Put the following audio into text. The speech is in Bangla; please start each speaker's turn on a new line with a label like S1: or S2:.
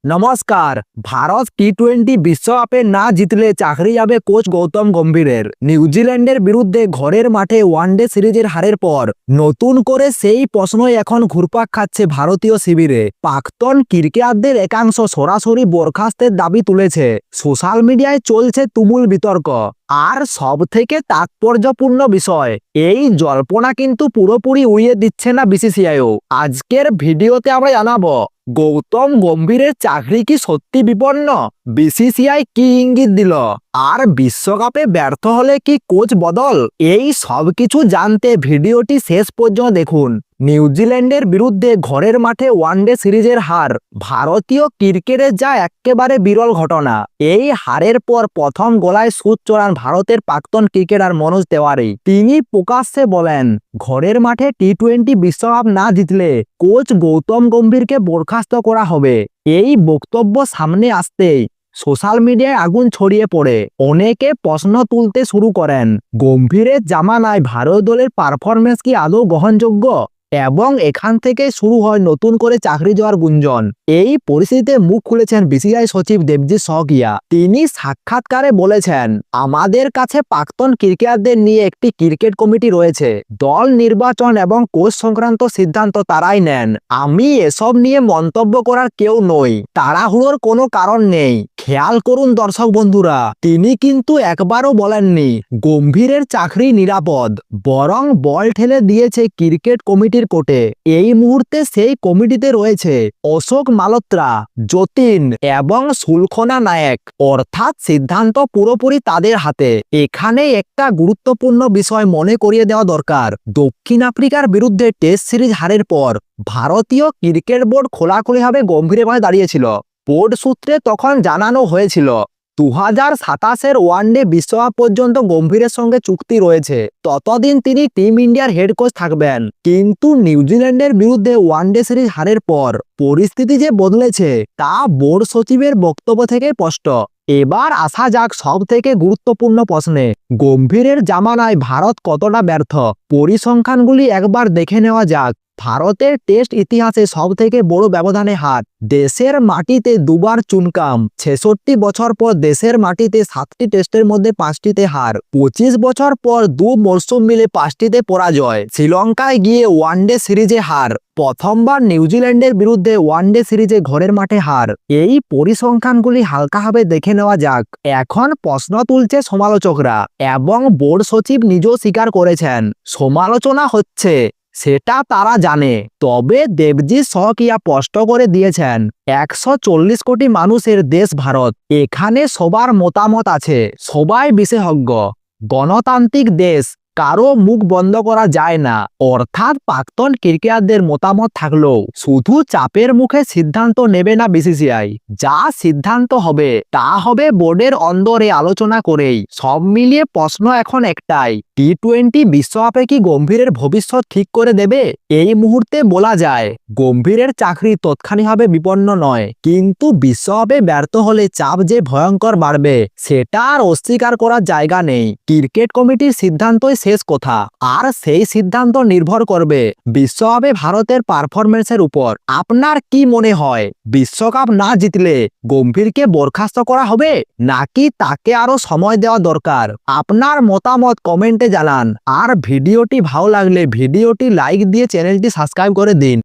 S1: নমস্কার। ভারত টি-20 বিশ্বকাপে না জিতলে চাকরি যাবে কোচ গৌতম গম্ভীরের। নিউজিল্যান্ডের বিরুদ্ধে ঘরের মাঠে ওয়ানডে সিরিজের হারের পর নতুন করে সেই প্রশ্নই এখন ঘুরপাক খাচ্ছে ভারতীয় শিবিরে। প্রাক্তন ক্রিকেটারদের একাংশ সরাসরি বরখাস্তের দাবি তুলেছে। সোশ্যাল মিডিয়ায় চলছে তুমুল বিতর্ক। আর সব থেকে তাৎপর্যপূর্ণ বিষয়, এই জল্পনা কিন্তু পুরোপুরি উড়িয়ে দিচ্ছে না বিসিসিআইও। আজকের ভিডিওতে আমরা জানাবো গৌতম গম্ভীরের চাকরি কি সত্যি বিপন্ন, বিসিসিআই কি ইঙ্গিত দিল, আর বিশ্বকাপে ব্যর্থ হলে কি কোচ বদল। এই সব কিছু জানতে ভিডিওটি শেষ পর্যন্ত দেখুন। নিউজিল্যান্ডের বিরুদ্ধে ঘরের মাঠে ওয়ানডে সিরিজের হার ভারতীয় ক্রিকেটের যা একেবারে বিরল ঘটনা। এই হারের পর প্রথম গলায় সুর চড়ান ভারতের প্রাক্তন ক্রিকেটার মনোজ তেওয়ারি। তিনি প্রকাশ্যে বলেন, ঘরের মাঠে টি-20 বিশ্বকাপ না জিতলে কোচ গৌতম গম্ভীরকে বরখাস্ত করা হবে। এই বক্তব্য সামনে আসতেই সোশ্যাল মিডিয়ায় আগুন ছড়িয়ে পড়ে। অনেকে প্রশ্ন তুলতে শুরু করেন, গম্ভীরের জামানায় ভারত দলের পারফরমেন্স কি আদৌ গ্রহণযোগ্য, এবং এখান থেকে শুরু হয় নতুন করে চাকরি যাওয়ার গুঞ্জন। এই পরিস্থিতিতে মুখ খুলেছেন বিসিসিআই সচিব দেবজিৎ সহকিয়া। তিনি সাক্ষাৎকারে বলেছেন, আমাদের কাছে প্রাক্তন ক্রিকেটারদের নিয়ে একটি ক্রিকেট কমিটি রয়েছে। দল নির্বাচন এবং কোচ সংক্রান্ত সিদ্ধান্ত তারাই নেন। আমি এসব নিয়ে মন্তব্য করার কেউ নই। তাড়াহুড়োর কোনো কারণ নেই। খেয়াল করুন দর্শক বন্ধুরা, তিনি কিন্তু একবারও বলেননি গম্ভীরের চাকরি নিরাপদ, বরং বল ঠেলে দিয়েছে ক্রিকেট কমিটির কোর্টে। এই মুহূর্তে সেই কমিটিতে রয়েছে অশোক মালত্রা, যতীন এবং সুলক্ষনা নায়েক, অর্থাৎ সিদ্ধান্ত পুরোপুরি তাদের হাতে। এখানে একটা গুরুত্বপূর্ণ বিষয় মনে করিয়ে দেওয়া দরকার। দক্ষিণ আফ্রিকার বিরুদ্ধে টেস্ট সিরিজ হারের পর ভারতীয় ক্রিকেট বোর্ড খোলাখুলিভাবে গম্ভীরের পাশে দাঁড়িয়েছিল। বোর্ড সূত্রে তখন জানানো হয়েছিল 2027-এর ওয়ানডে বিশ্বকাপ পর্যন্ত গম্ভীরের সঙ্গে চুক্তি রয়েছে। ততদিন তিনি টিম ইন্ডিয়ার হেড কোচ থাকবেন। কিন্তু নিউজিল্যান্ডের বিরুদ্ধে ওয়ানডে সিরিজ হারের পর পরিস্থিতি যে বদলেছে তা বোর্ড সচিবের বক্তব্য থেকে স্পষ্ট। এবার আসা যাক সব থেকে গুরুত্বপূর্ণ প্রশ্নে, গম্ভীরের জামানায় ভারত কতটা ব্যর্থ। পরিসংখ্যানগুলি একবার দেখে নেওয়া যাক। ভারতের টেস্ট ইতিহাসে সব থেকে বড় ব্যবধানে হার। দেশের মাটিতে দুবার চুনকাম। 66 বছর পর দেশের মাটিতে 7টি টেস্টের মধ্যে 5টিতে হার। 25 বছর পর 2 মরশুম মিলে 5টিতে পরাজয়। শ্রীলঙ্কায় গিয়ে ওয়ানডে সিরিজে হার। প্রথমবার নিউজিল্যান্ডের বিরুদ্ধে ওয়ানডে সিরিজে ঘরের মাঠে হার। এই পরিসংখ্যানগুলি হালকাভাবে দেখে নেওয়া যাক। এখন প্রশ্ন তুলছে সমালোচকরা, এবং বোর্ড সচিব নিজেও স্বীকার করেছেন সমালোচনা হচ্ছে, সেটা তারা জানে। তবে দেবজিৎ সহকিয়া স্পষ্ট করে দিয়েছেন, 140 কোটি মানুষের দেশ ভারত। এখানে সবার মতামত আছে, সবাই বিশেষজ্ঞ। গণতান্ত্রিক দেশ, কারো মুখ বন্ধ করা যায় না। অর্থাৎ প্রাক্তন ক্রিকেটারদের মতামত থাকলেও শুধু চাপের মুখে সিদ্ধান্ত নেবে না বিসিসিআই। যা সিদ্ধান্ত হবে তা হবে বোর্ডের অন্দরে আলোচনা করেই। সব মিলিয়ে প্রশ্ন এখন একটাই, টি-20 বিশ্বকাপে কি গম্ভীরের ভবিষ্যৎ ঠিক করে দেবে? এই মুহূর্তে বলা যায় গম্ভীরের চাকরি তাৎক্ষণিকভাবে বিপন্ন নয়, কিন্তু বিশ্বকাপে ব্যর্থ হলে চাপ যে ভয়ঙ্কর বাড়বে সেটা আর অস্বীকার করার জায়গা নেই। ক্রিকেট কমিটির সিদ্ধান্তই শেষ কথা, আর সেই সিদ্ধান্ত নির্ভর করবে বিশ্বকাপে ভারতের পারফরমেন্সের উপর। আপনার কি মনে হয়, বিশ্বকাপ না জিতলে গম্ভীরকে বরখাস্ত করা হবে, নাকি তাকে আরো সময় দেওয়া দরকার? আপনার মতামত কমেন্টে জানান। আর ভিডিওটি ভালো লাগলে ভিডিওটি লাইক দিয়ে চ্যানেলটি সাবস্ক্রাইব করে দিন।